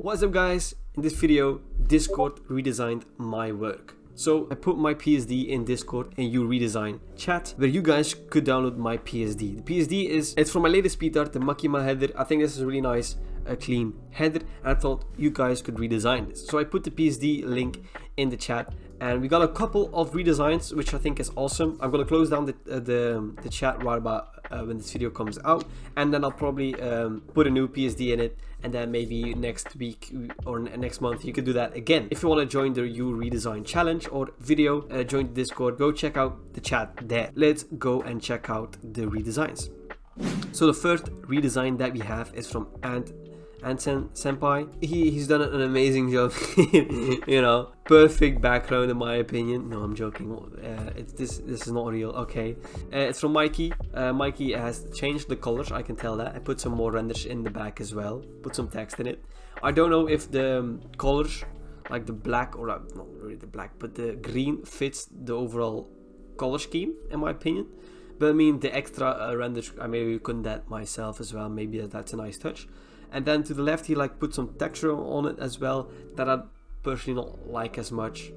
What's up guys? In this video, Discord redesigned my work. So I put my PSD in Discord and you redesign chat where you guys could download my PSD. The PSD it's from my latest speed art, the Makima header. I think this is really nice, a clean header, and I thought you guys could redesign this. So I put the PSD link in the chat and we got a couple of redesigns which I think is awesome. I'm gonna close down the chat right about when this video comes out, and then I'll probably put a new PSD in it, and then maybe next week or next month you could do that again. If you want to join the You Redesign challenge or video, join the Discord, go check out the chat there. Let's go and check out the redesigns. So the first redesign that we have is from Ansen Senpai. He's done an amazing job. You know, perfect background in my opinion. No, I'm joking. This is not real. Okay, it's from Mikey. Mikey has changed the colors. I can tell that. I put some more renders in the back as well. Put some text in it. I don't know if the colors, like the black or not really the black, but the green fits the overall color scheme in my opinion. But I mean the extra renders, I maybe couldn't that myself as well. Maybe that's a nice touch. And then to the left he like put some texture on it as well that I personally not like as much,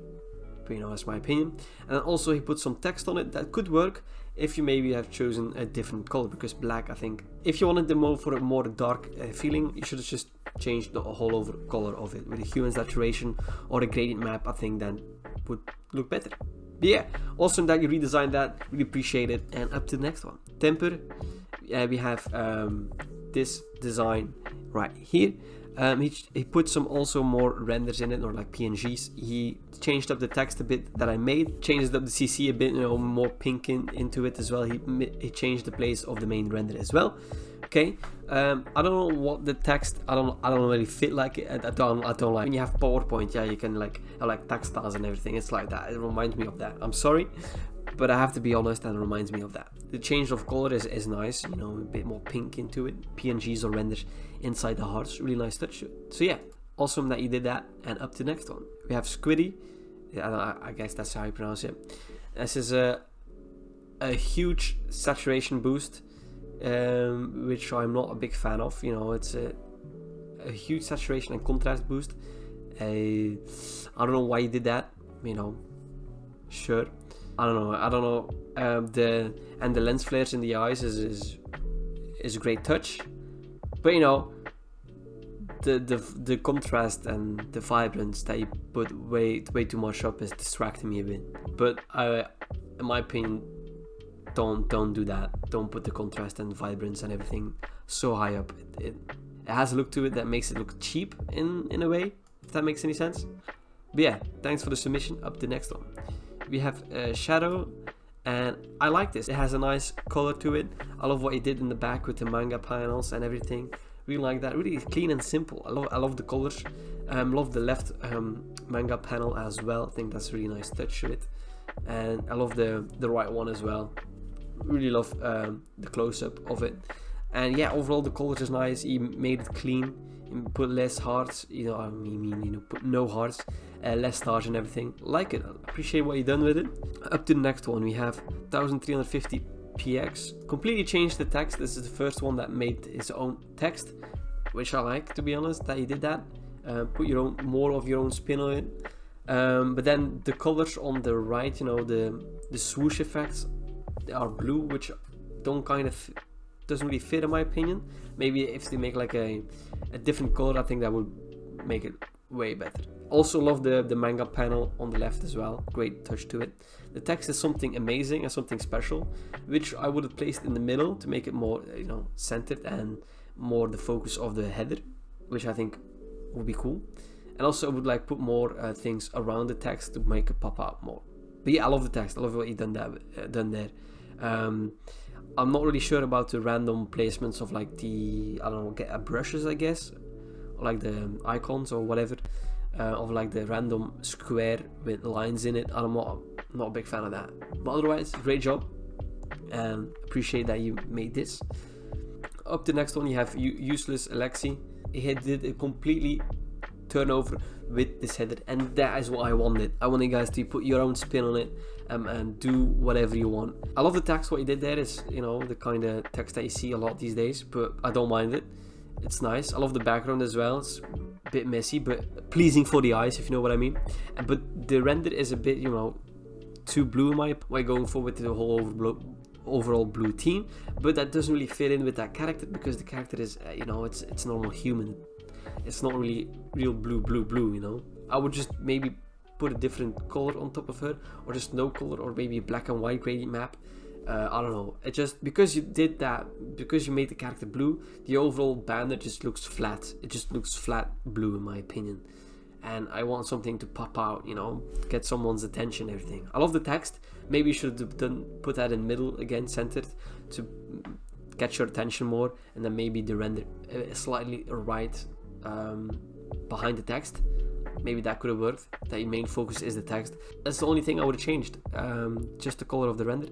but you know, that's my opinion. And then also he put some text on it that could work if you maybe have chosen a different color, because black, I think if you wanted the more for a more dark feeling, you should have just changed the whole over color of it with a hue and saturation or a gradient map. I think then would look better. But yeah, awesome that you redesigned that, really appreciate it. And up to the next one, Temper. We have this design right here. He put some also more renders in it, or like PNGs. He changed up the text a bit that I made, changed up the CC a bit, you know, more pink into it as well. He changed the place of the main render as well. Okay, I don't know what the text, I don't really fit like it. I don't like when you have PowerPoint. Yeah, you can like textiles and everything. It's like that. It reminds me of that. I'm sorry, but I have to be honest, that reminds me of that. The change of color is nice, you know, a bit more pink into it. PNGs or renders inside the hearts, really nice touch to it. So yeah, awesome that you did that. And up to the next one, we have Squiddy. Yeah, I guess that's how you pronounce it. This is a huge saturation boost, which I'm not a big fan of. You know, it's a huge saturation and contrast boost. I don't know why you did that, you know, sure. I don't know. The lens flares in the eyes is a great touch, but you know, the contrast and the vibrance that you put way too much up is distracting me a bit. But in my opinion, don't do that. Don't put the contrast and vibrance and everything so high up. It has a look to it that makes it look cheap in a way, if that makes any sense. But yeah, thanks for the submission. Up to the next one. We have Shadow, and I like this. It has a nice color to it. I love what he did in the back with the manga panels and everything. Really like that. Really clean and simple. I love the colors. Love the left manga panel as well. I think that's a really nice touch to it. And I love the right one as well. Really love the close-up of it. And yeah, overall the colors is nice. He made it clean. He put less hearts. You know, I mean, you know, put no hearts. Less stars and everything. Like it. Appreciate what you done with it. Up to the next one, we have 1350 px. Completely changed the text. This is the first one that made his own text, which I like, to be honest, that he did that. Put more of your own spin on it. But then the colors on the right, you know, the swoosh effects, they are blue, which doesn't really fit in my opinion. Maybe if they make like a different color, I think that would make it way better. Also love the manga panel on the left as well. Great touch to it. The text is something amazing and something special, which I would have placed in the middle to make it more, you know, centered and more the focus of the header, which I think would be cool. And also I would like put more things around the text to make it pop out more. But yeah, I love the text. I love what he done there. I'm not really sure about the random placements of like the, I don't know, brushes, I guess, or like the icons or whatever. Of like the random square with lines in it. I'm not a big fan of that, but otherwise great job and appreciate that you made this. Up to the next one, you have Useless Alexi. He did a completely turnover with this header, and that is what I wanted. I want you guys to put your own spin on it and do whatever you want. I love the text. What he did there is, you know, the kind of text that you see a lot these days, but I don't mind it. It's nice. I love the background as well. It's a bit messy, but pleasing for the eyes, if you know what I mean. But the render is a bit, you know, too blue in my way, going forward to the whole overall blue theme. But that doesn't really fit in with that character, because the character is, you know, it's normal human. It's not really real blue, you know. I would just maybe put a different color on top of her, or just no color, or maybe a black and white gradient map. I don't know. It just, because you did that, because you made the character blue, the overall banner just looks flat. It just looks flat blue in my opinion. And I want something to pop out, you know, get someone's attention, everything. I love the text. Maybe you should have put that in middle again, centered, to catch your attention more, and then maybe the render slightly right behind the text. Maybe that could have worked, that your main focus is the text. That's the only thing I would have changed, just the color of the render.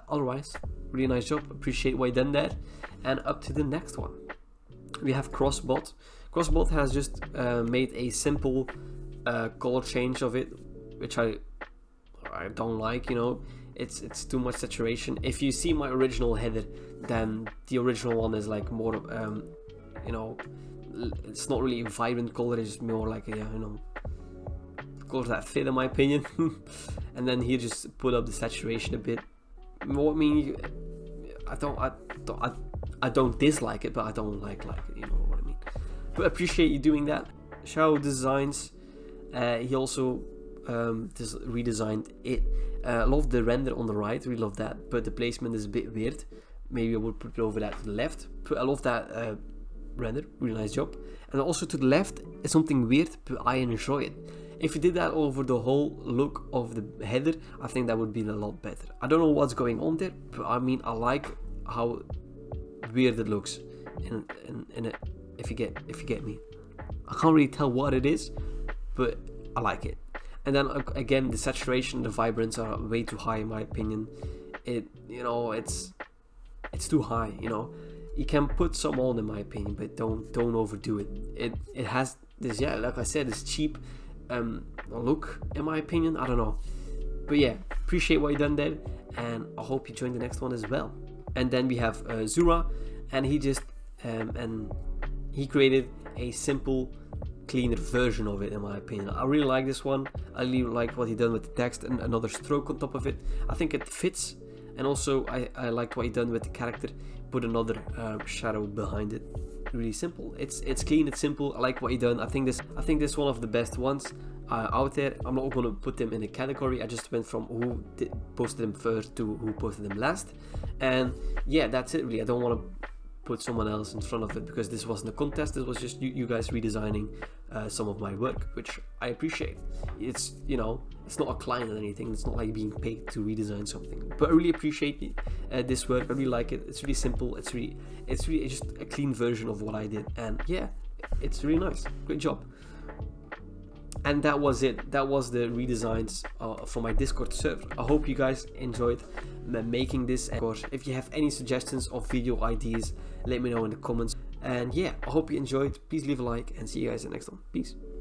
Otherwise, really nice job, appreciate what you done there. And up to the next one, we have Crossbot. Crossbot has just made a simple color change of it, which I don't like, you know. It's too much saturation. If you see my original header, then the original one is like more, you know, it's not really a vibrant color, it's more like a, you know, colors that fit in my opinion. And then here just put up the saturation a bit. What I mean, I don't dislike it, but I don't like it, you know what I mean. But appreciate you doing that. Redesigns, he also redesigned it. Love the render on the right, really love that, but the placement is a bit weird. Maybe I would put it over that to the left. But I love that render, really nice job. And also to the left is something weird, but I enjoy it. If you did that over the whole look of the header, I think that would be a lot better. I don't know what's going on there, but I mean, I like how weird it looks in it, if you get me. I can't really tell what it is, but I like it. And then again, the saturation, the vibrance are way too high in my opinion. It, you know, it's too high, you know. You can put some on in my opinion, but don't overdo it. It has this, yeah, like I said, this cheap look in my opinion. I don't know, but yeah, appreciate what you done there, and I hope you join the next one as well. And then we have Zura, and he just and he created a simple, cleaner version of it in my opinion. I really like this one. I really like what he done with the text and another stroke on top of it. I think it fits, and also I liked what he done with the character. Put another shadow behind it. Really simple. It's clean, it's simple. I like what he done. I think this one of the best ones out there. I'm not gonna put them in a category. I just went from who posted them first to who posted them last, and yeah, that's it really. I don't want to put someone else in front of it, because this wasn't a contest. This was just you guys redesigning some of my work, which I appreciate. It's, you know, it's not a client or anything. It's not like being paid to redesign something, but I really appreciate this work. I really like it. It's really simple. It's really just a clean version of what I did, and yeah, it's really nice. Great job. And that was it. That was the redesigns for my Discord server. I hope you guys enjoyed making this. Of course, if you have any suggestions or video ideas, let me know in the comments. And yeah, I hope you enjoyed. Please leave a like, and see you guys in the next one. Peace.